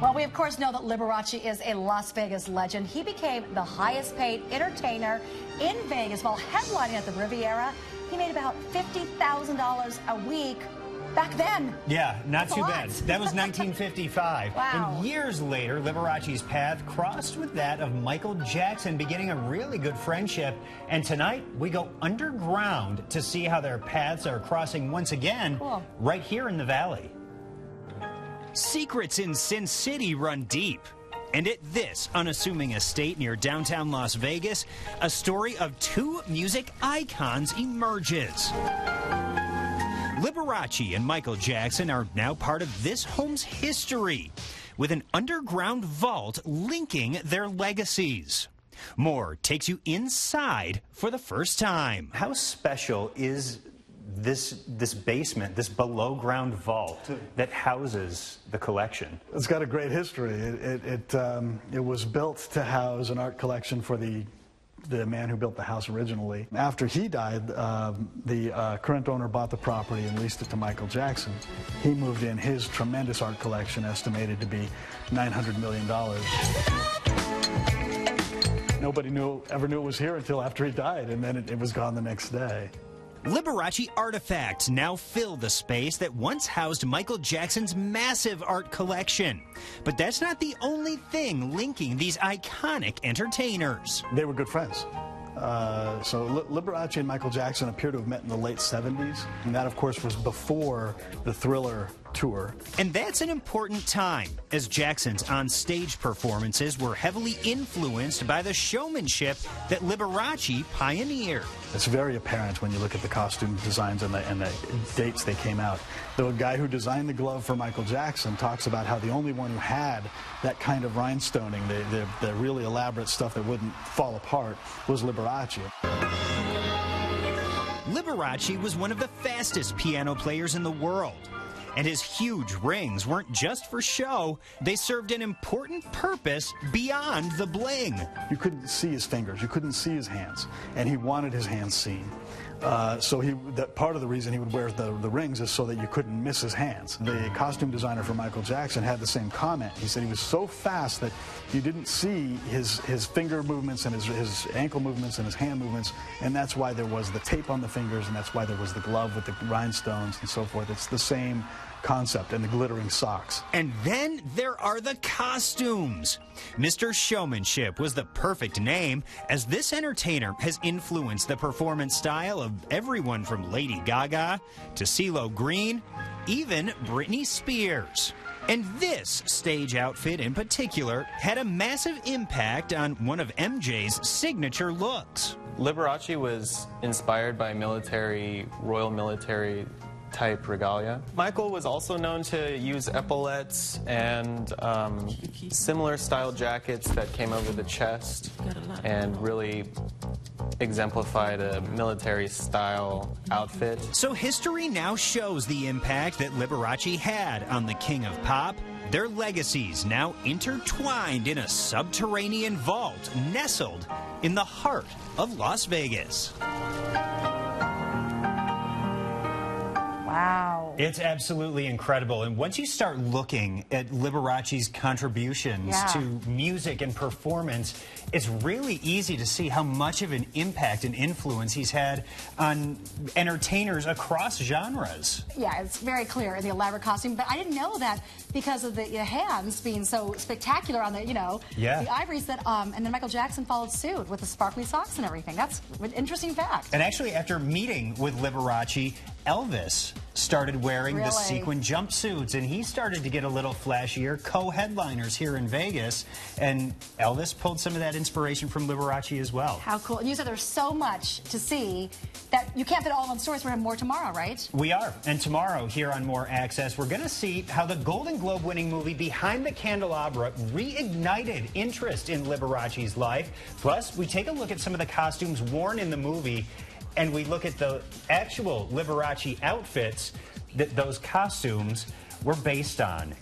Well, we of course know that Liberace is a Las Vegas legend. He became the highest paid entertainer in Vegas while headlining at the Riviera. He made about $50,000 a week back then. Yeah, not too bad. That was 1955. Wow. And years later, Liberace's path crossed with that of Michael Jackson, beginning a really good friendship. And tonight, we go underground to see how their paths are crossing once again, right here in the Valley. Secrets in Sin City run deep. And at this unassuming estate near downtown Las Vegas, a story of two music icons emerges. Liberace and Michael Jackson are now part of this home's history, with an underground vault linking their legacies. More takes you inside for the first time. How special is this basement, this below-ground vault that houses the collection? It's got a great history. It was built to house an art collection for the man who built the house originally. After he died, the current owner bought the property and leased it to Michael Jackson. He moved in his tremendous art collection, estimated to be $900 million. Nobody ever knew it was here until after he died, and then it was gone the next day. Liberace artifacts now fill the space that once housed Michael Jackson's massive art collection. But that's not the only thing linking these iconic entertainers. They were good friends. So Liberace and Michael Jackson appear to have met in the late 70s, and that, of course, was before the Thriller tour. And that's an important time, as Jackson's on-stage performances were heavily influenced by the showmanship that Liberace pioneered. It's very apparent when you look at the costume designs and the dates they came out. The guy who designed the glove for Michael Jackson talks about how the only one who had that kind of rhinestoning, the really elaborate stuff that wouldn't fall apart, was Liberace. Liberace was one of the fastest piano players in the world. And his huge rings weren't just for show, they served an important purpose beyond the bling. You couldn't see his fingers, you couldn't see his hands, and he wanted his hands seen. So part of the reason he would wear the rings is so that you couldn't miss his hands. The costume designer for Michael Jackson had the same comment. He said he was so fast that you didn't see his finger movements and his ankle movements and his hand movements, and that's why there was the tape on the fingers, and that's why there was the glove with the rhinestones and so forth. It's the same concept, and the glittering socks. And then there are the costumes. Mr. Showmanship was the perfect name, as this entertainer has influenced the performance style of everyone from Lady Gaga to CeeLo Green, even Britney Spears. And this stage outfit in particular had a massive impact on one of MJ's signature looks. Liberace was inspired by Royal Military type regalia. Michael was also known to use epaulettes and similar style jackets that came over the chest and really exemplified a military style outfit. So history now shows the impact that Liberace had on the King of Pop. Their legacies now intertwined in a subterranean vault nestled in the heart of Las Vegas. Wow. It's absolutely incredible. And once you start looking at Liberace's contributions to music and performance, it's really easy to see how much of an impact and influence he's had on entertainers across genres. Yeah, it's very clear in the elaborate costume, but I didn't know that because of the hands being so spectacular on the, the ivories that, and then Michael Jackson followed suit with the sparkly socks and everything. That's an interesting fact. And actually, after meeting with Liberace, Elvis started wearing the sequin jumpsuits, and he started to get a little flashier, co-headliners here in Vegas, and Elvis pulled some of that inspiration from Liberace as well. How cool. And you said there's so much to see that you can't fit it all on stories. We're going to have more tomorrow, right? We are. And tomorrow, here on More Access, we're going to see how the Golden Globe-winning movie Behind the Candelabra reignited interest in Liberace's life. Plus, we take a look at some of the costumes worn in the movie, and we look at the actual Liberace outfits that those costumes were based on. It's